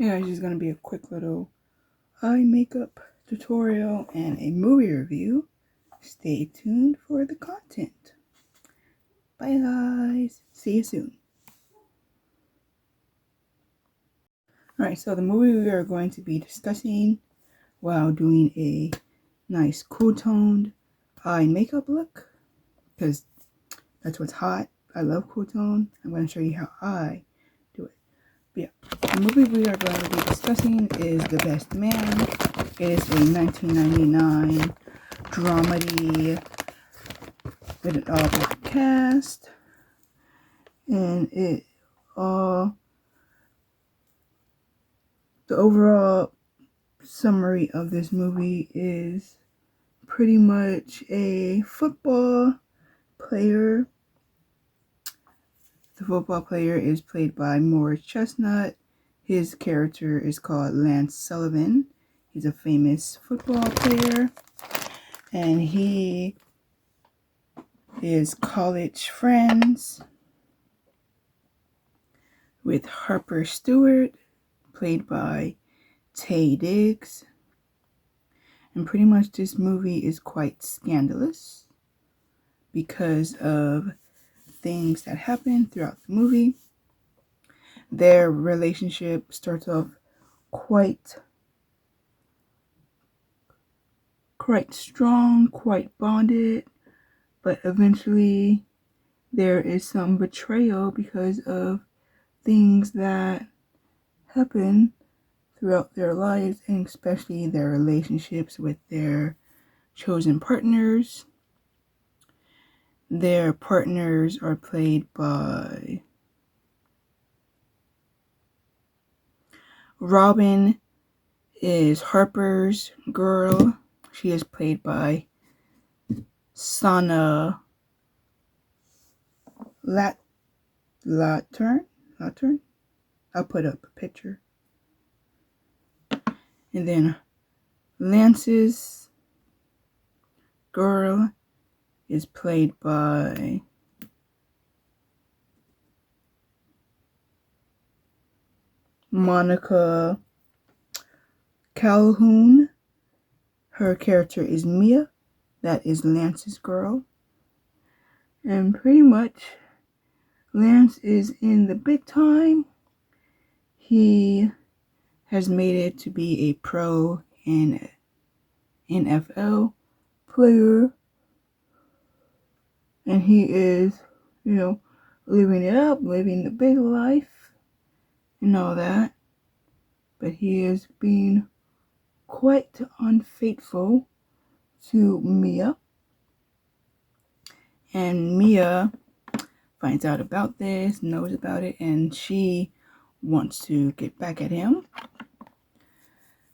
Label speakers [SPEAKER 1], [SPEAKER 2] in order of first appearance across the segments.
[SPEAKER 1] Hey guys, this is going to be a quick little eye makeup tutorial and a movie review. Stay tuned for the content. Bye guys. See you soon. Alright, so the movie we are going to be discussing while doing a nice cool toned eye makeup look, because that's what's hot. I love cool tone. I'm going to show you how I do it. But yeah, the movie we are going to be discussing is The Best Man. It is a 1999 dramedy with an all-black cast, and the overall summary of this movie is pretty much a football player. The football player is played by Morris Chestnut. His character is called Lance Sullivan. He's a famous football player, and he is college friends with Harper Stewart, played by Taye Diggs. And pretty much this movie is quite scandalous because of things that happen throughout the movie. Their relationship starts off quite strong, quite bonded, but eventually there is some betrayal because of things that happen throughout their lives, and especially their relationships with their chosen partners. Their partners are played by Robin is Harper's girl. She is played by Sana Latern. I'll put up a picture. And then Lance's girl is played by Monica Calhoun. Her character is Mia. That is Lance's girl. And pretty much Lance is in the big time. He has made it to be a pro and NFL player. And he is, living it up, living the big life and all that. But he is being quite unfaithful to Mia. And Mia finds out about this, knows about it, and she wants to get back at him.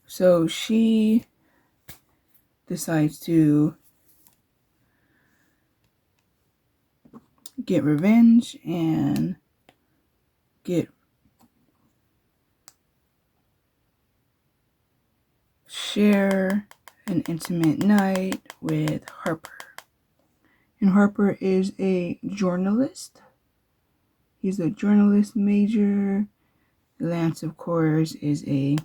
[SPEAKER 1] So she decides to get revenge and share an intimate night with Harper. And Harper is a journalist. He's a journalist major. Lance, of course, is a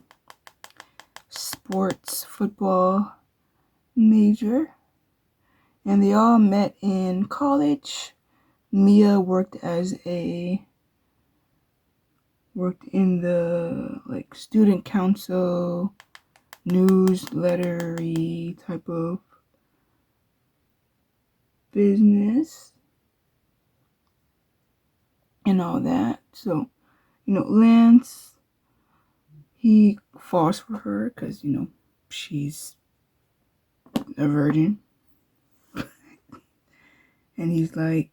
[SPEAKER 1] sports football major. And they all met in college. Mia worked in the student council, newslettery type of business and all that. So, Lance, he falls for her because, she's a virgin. And he's like,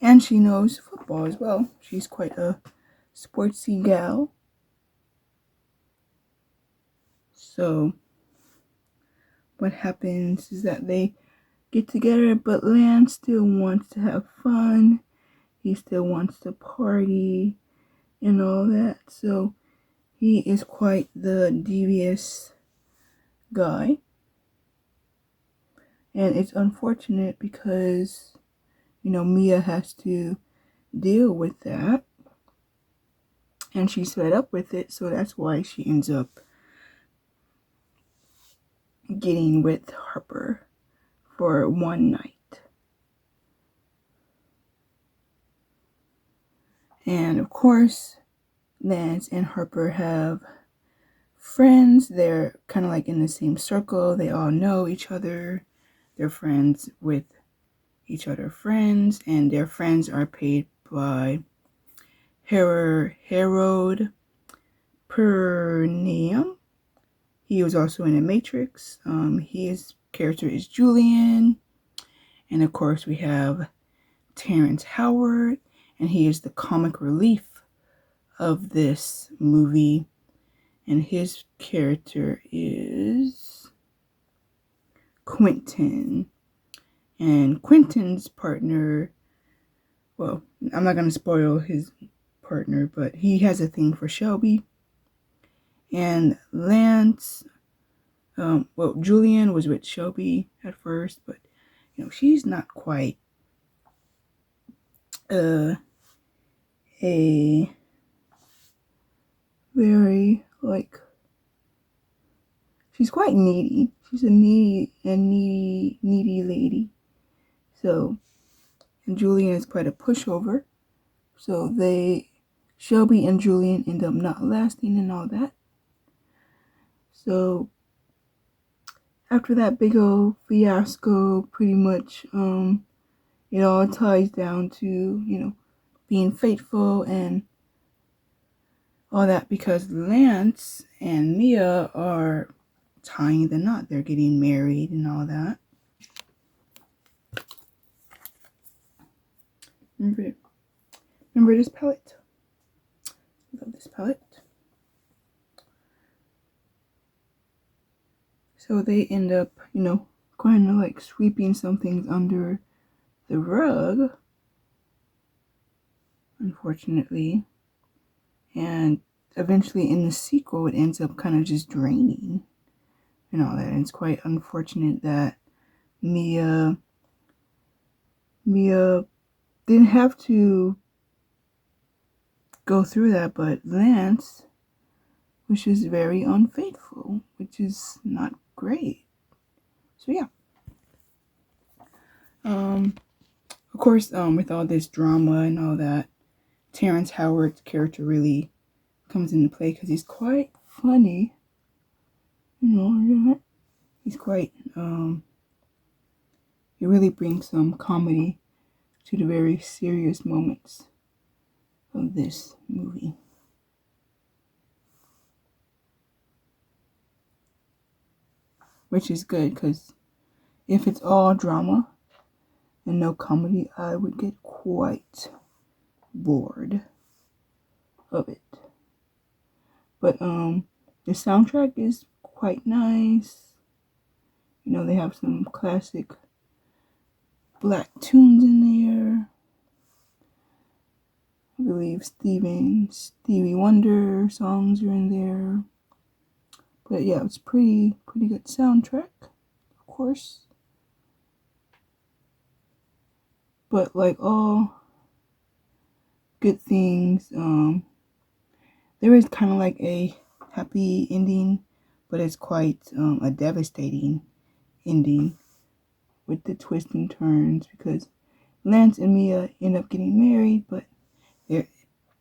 [SPEAKER 1] and she knows football as well. She's quite a sportsy gal. So what happens is that they get together, but Lance still wants to have fun. He still wants to party and all that. So he is quite the devious guy. And it's unfortunate because, Mia has to deal with that. and she's fed up with it, so that's why she ends up getting with Harper for one night. And of course, Lance and Harper have friends. They're kind of like in the same circle. They all know each other. They're friends with each other friends, and their friends are paid by Harold Perniam. He was also in The Matrix. His character is Julian. And of course, we have Terrence Howard, and he is the comic relief of this movie. And his character is Quentin. And Quentin's partner, well, I'm not going to spoil his partner, but he has a thing for Shelby. And Lance, Julian was with Shelby at first, but, she's not quite a very, she's quite needy. She's a needy lady. So, and Julian is quite a pushover. So Shelby and Julian end up not lasting and all that. So, after that big old fiasco, pretty much, it all ties down to, being faithful and all that, because Lance and Mia are tying the knot. They're getting married and all that. Remember this palette? Love this palette. So they end up, kind of like sweeping some things under the rug, unfortunately. And eventually in the sequel, it ends up kind of just draining and all that. And it's quite unfortunate that Mia didn't have to go through that, but Lance was just very unfaithful, which is not great. So yeah. Of course, with all this drama and all that, Terrence Howard's character really comes into play because he's quite funny. He's quite, he really brings some comedy to the very serious moments of this movie. Which is good, because if it's all drama and no comedy, I would get quite bored of it. But the soundtrack is quite nice. They have some classic black tunes in there. I believe Stevie Wonder songs are in there. But yeah, it's pretty good soundtrack, of course. But like all good things, there is kind of like a happy ending, but it's quite a devastating ending with the twists and turns, because Lance and Mia end up getting married, but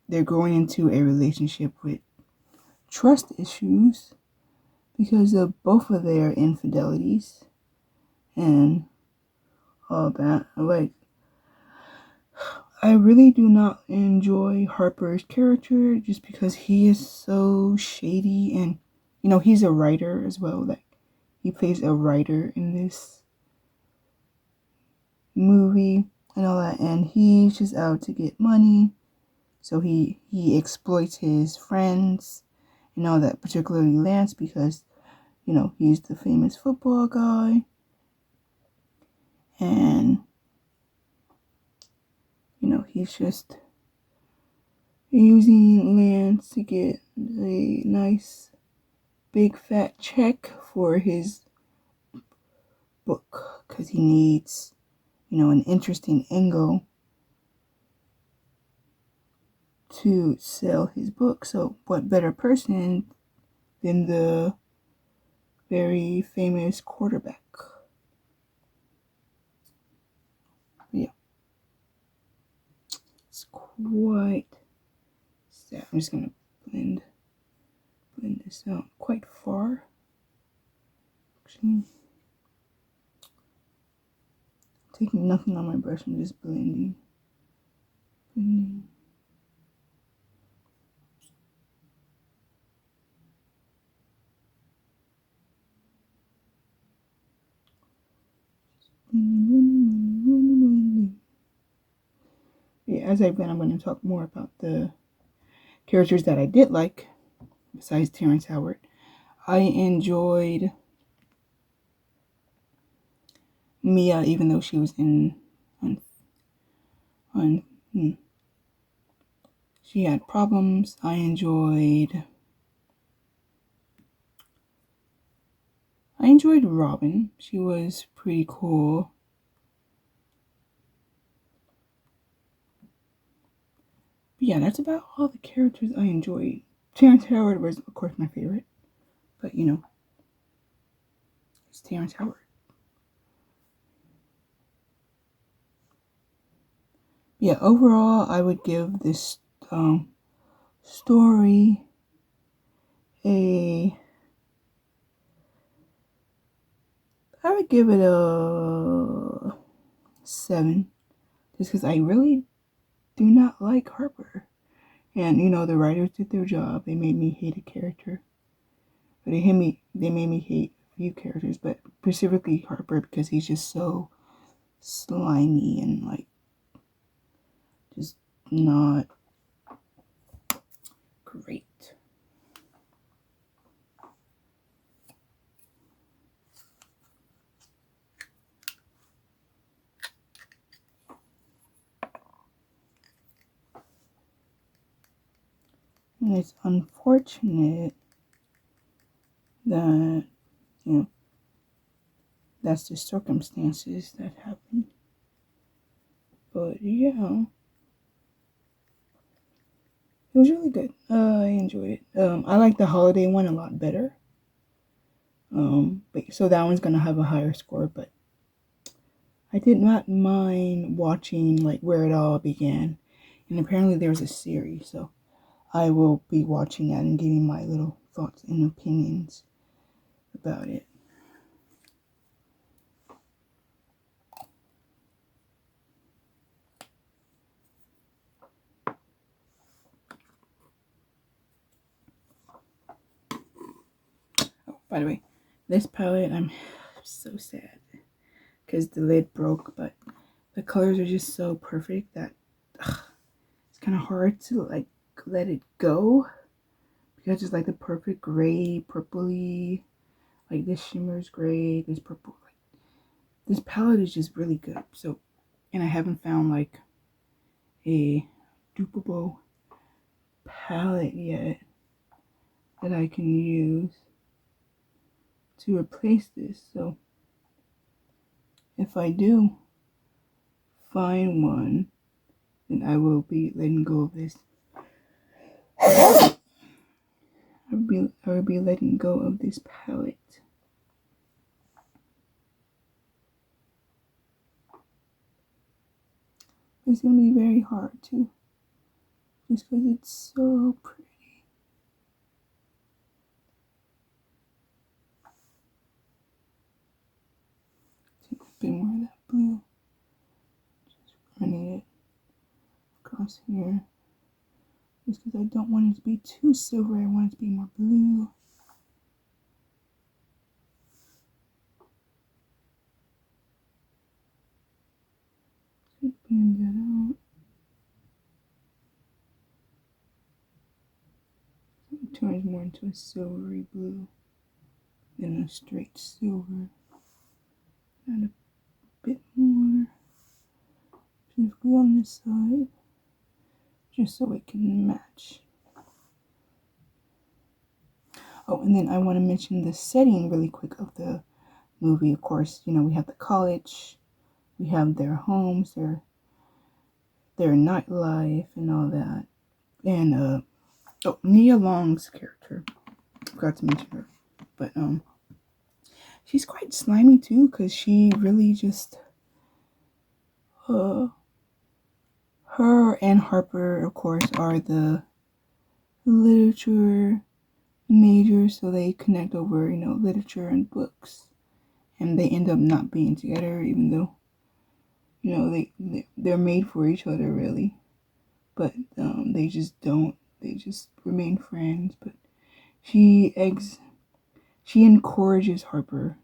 [SPEAKER 1] they're going into a relationship with trust issues because of both of their infidelities and all that. I really do not enjoy Harper's character just because he is so shady, and he's a writer as well. Like, he plays a writer in this movie and all that, and he's just out to get money. So he exploits his friends and all that, particularly Lance, because he's the famous football guy, and he's just using Lance to get a nice big fat check for his book, because he needs an interesting angle to sell his book. So what better person than the very famous quarterback? Yeah, it's quite sad. I'm just gonna blend this out quite far. Actually, taking nothing on my brush, I'm just blending. Yeah, as I went, I'm going to talk more about the characters that I did like, besides Terrence Howard. I enjoyed Mia, even though she was she had problems. I enjoyed Robin. She was pretty cool. But yeah, that's about all the characters I enjoyed. Terrence Howard was, of course, my favorite. But, you know, it's Terrence Howard. Yeah, overall, I would give this story I would give it a 7. Just because I really do not like Harper. And, you know, the writers did their job. They made me hate a character. But they made me hate a few characters, but specifically Harper because he's just so slimy and, like, just not great. And it's unfortunate that, you know, that's the circumstances that happen. But yeah, it was really good. I enjoyed it. I like the holiday one a lot better. But so that one's gonna have a higher score, but I did not mind watching like where it all began. And apparently there's a series, so I will be watching that and giving my little thoughts and opinions about it. Oh, by the way, this palette, I'm so sad because the lid broke, but the colors are just so perfect that it's kind of hard to like let it go because it's like the perfect gray, purpley, like this shimmer's gray, this purple. Like, this palette is just really good. So, and I haven't found like a dupable palette yet that I can use to replace this. So if I do find one, then I will be letting go of this. I will be letting go of this palette. It's gonna be very hard too, just because it's so pretty. Take a bit more of that blue, just running it across here. Just because I don't want it to be too silver, I want it to be more blue. Just blend that out. It turns more into a silvery blue than a straight silver. Add a bit more, specifically on this side, just so it can match. Oh, and then I want to mention the setting really quick of the movie. Of course, you know, we have the college, we have their homes, their nightlife and all that. And Nia Long's character, I forgot to mention her, but she's quite slimy too, because she really just her and Harper, of course, are the literature majors, so they connect over, literature and books, and they end up not being together, even though, they're made for each other, really, but they just don't. They just remain friends. But she encourages Harper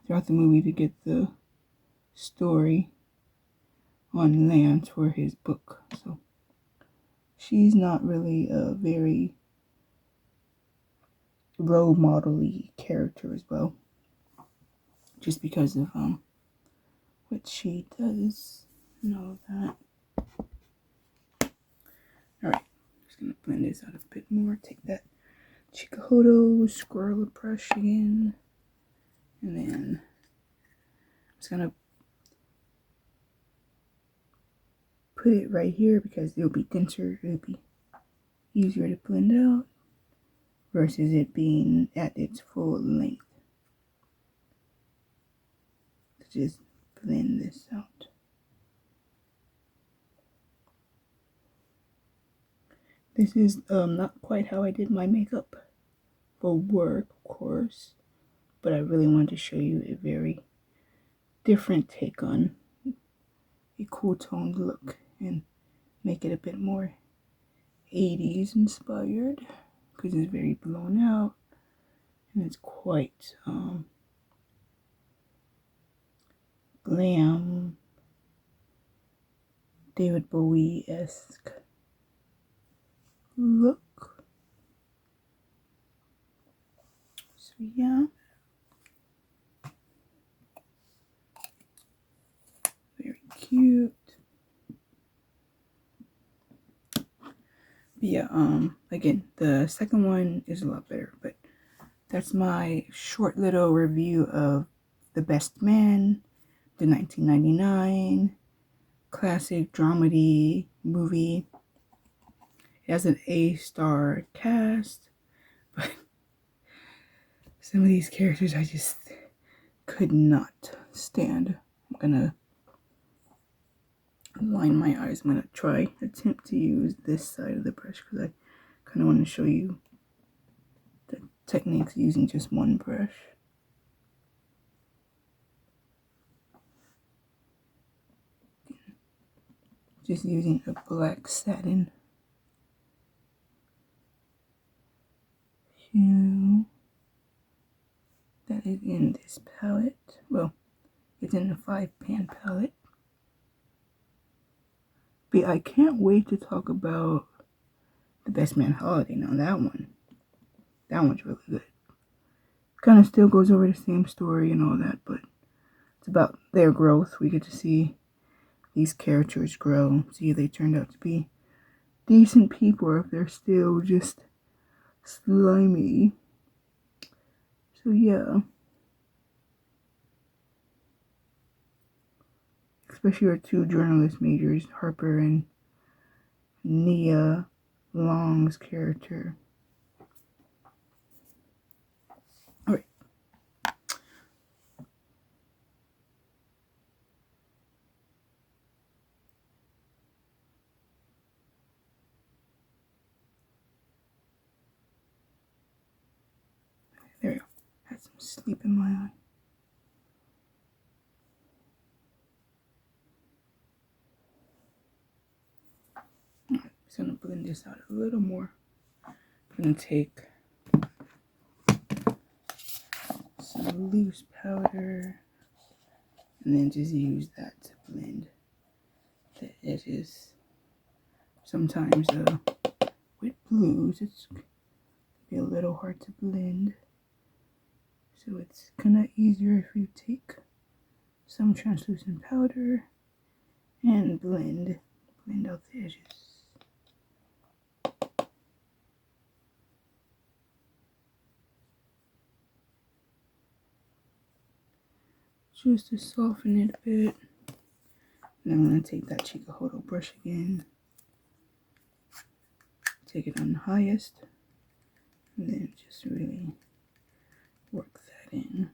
[SPEAKER 1] throughout the movie to get the story on Lance for his book. So she's not really a very role model-y character as well, just because of what she does and all of that. Alright, just gonna blend this out a bit more. Take that Chikuhodo Squirrel brush again, and then I'm just gonna put it right here because it'll be denser, it'll be easier to blend out versus it being at its full length. To just blend this out. This is not quite how I did my makeup for work, of course, but I really wanted to show you a very different take on a cool toned look and make it a bit more 80s inspired, because it's very blown out and it's quite glam, David Bowie-esque look. So yeah, very cute. But yeah, again, the second one is a lot better, but that's my short little review of The Best Man, the 1999 classic dramedy movie. It has an A-star cast, but some of these characters I just could not stand. I'm gonna line my eyes. I'm gonna attempt to use this side of the brush because I kind of want to show you the techniques using just one brush. Just using a black satin hue that is in this palette. Well, it's in the 5-pan palette. But I can't wait to talk about The Best Man Holiday. Now that one's really good. Kind of still goes over the same story and all that, but it's about their growth. We get to see these characters grow, see if they turned out to be decent people or if they're still just slimy. So yeah. Especially our two journalist majors, Harper and Nia Long's character. Alright. There we go. Had some sleep in my eye. Alright, just gonna blend this out a little more. I'm gonna take some loose powder and then just use that to blend the edges. Sometimes with blues it's can be a little hard to blend, so it's kind of easier if you take some translucent powder and blend out the edges. Just to soften it a bit. And I'm going to take that Chikuhodo brush again. take it on highest and then just really work that in.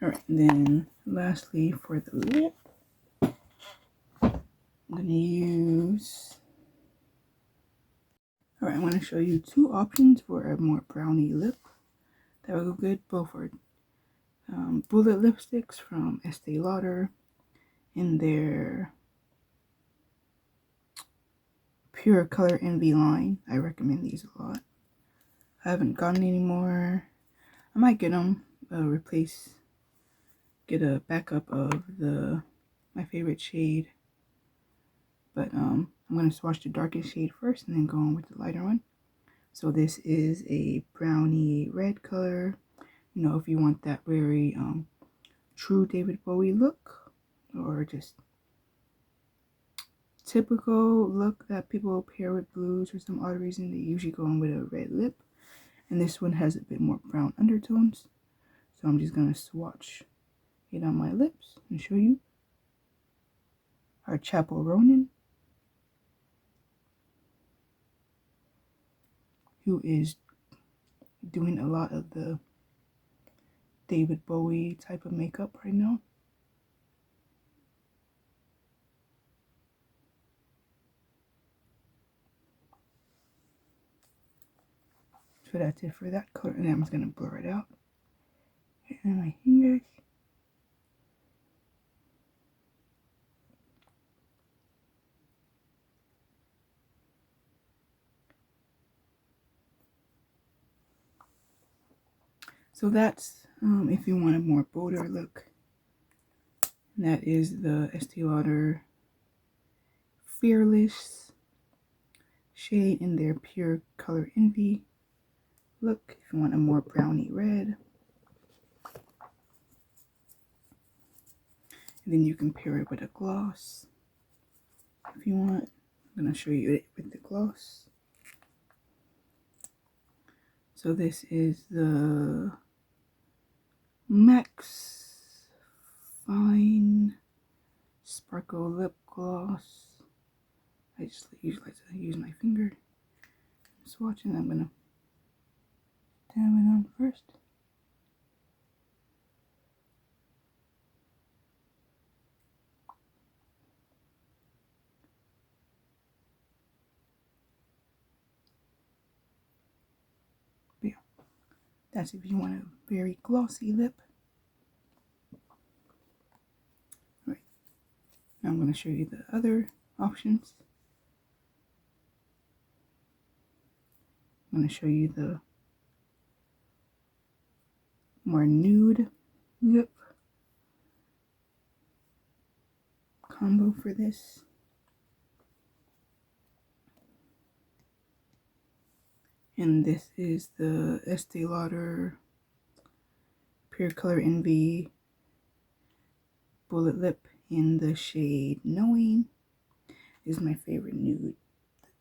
[SPEAKER 1] Alright, then lastly for the lip, I'm going to use... Alright, I'm going to show you two options for a more brownie lip that will go good. Both are bullet lipsticks from Estee Lauder in their Pure Color Envy line. I recommend these a lot. I haven't gotten any more. I might get them, get a backup of my favorite shade. But I'm going to swatch the darkest shade first and then go on with the lighter one. So this is a brownie red color. You know, if you want that very true David Bowie look, or just typical look that people pair with blues for some odd reason, they usually go in with a red lip. And this one has a bit more brown undertones. So I'm just going to swatch it on my lips and show you our Chappell Ronan, who is doing a lot of the David Bowie type of makeup right now. So that's it for that color, and then I'm just going to blur it out. And my fingers. So that's if you want a more bolder look. And that is the Estee Lauder Fearless shade in their Pure Color Envy look. If you want a more brownie red. And then you can pair it with a gloss if you want. I'm going to show you it with the gloss. So this is the Max Fine Sparkle Lip Gloss. I just usually like to use my finger and swatch, and I'm going to dab it on first. That's if you want a very glossy lip. All right. Now I'm going to show you the other options. I'm going to show you the more nude lip combo for this. And this is the Estee Lauder Pure Color Envy Bullet Lip in the shade Knowing. This is my favorite nude.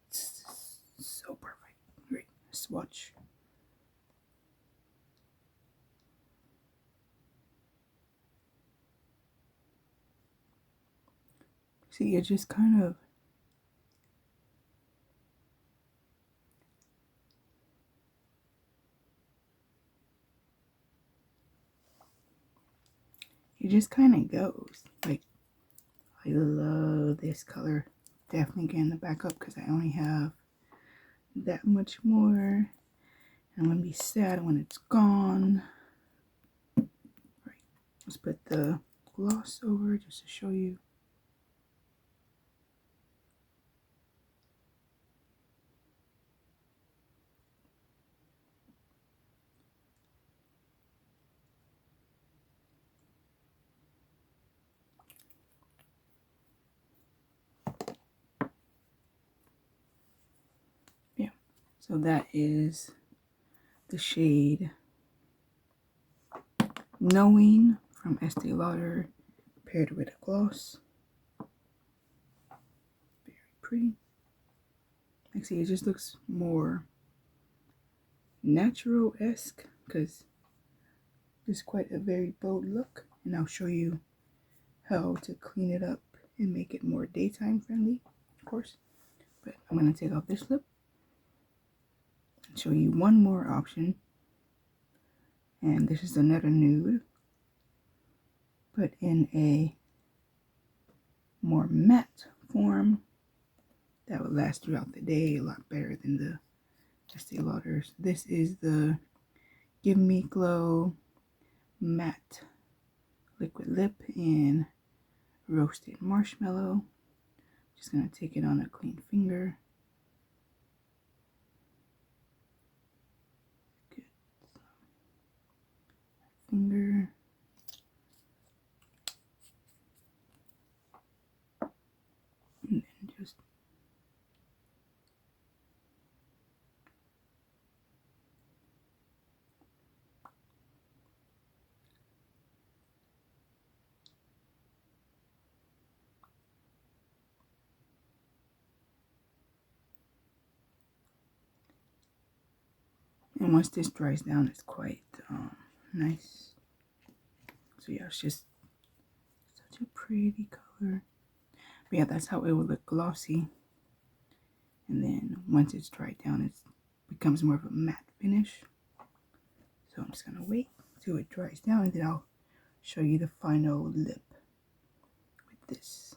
[SPEAKER 1] It's so perfect. Great. Swatch. See, it just kind of goes. Like, I love this color. Definitely getting the backup because I only have that much more. I'm gonna be sad when it's gone. Right. Let's put the gloss over just to show you. So that is the shade Knowing from Estee Lauder paired with a gloss. Very pretty. Like, see, it just looks more natural-esque because it's quite a very bold look. And I'll show you how to clean it up and make it more daytime friendly, of course. But I'm going to take off this lip and show you one more option. And this is another nude, but in a more matte form that will last throughout the day a lot better than the Estee Lauders. This is the Give Me Glow Matte Liquid Lip in Roasted Marshmallow. Just going to take it on a clean finger. Good. Finger. And then just and once this dries down, it's quite nice. So yeah, it's just such a pretty color. But yeah, that's how it will look glossy. And then once it's dried down, it becomes more of a matte finish. So I'm just gonna wait till it dries down, and then I'll show you the final lip with this.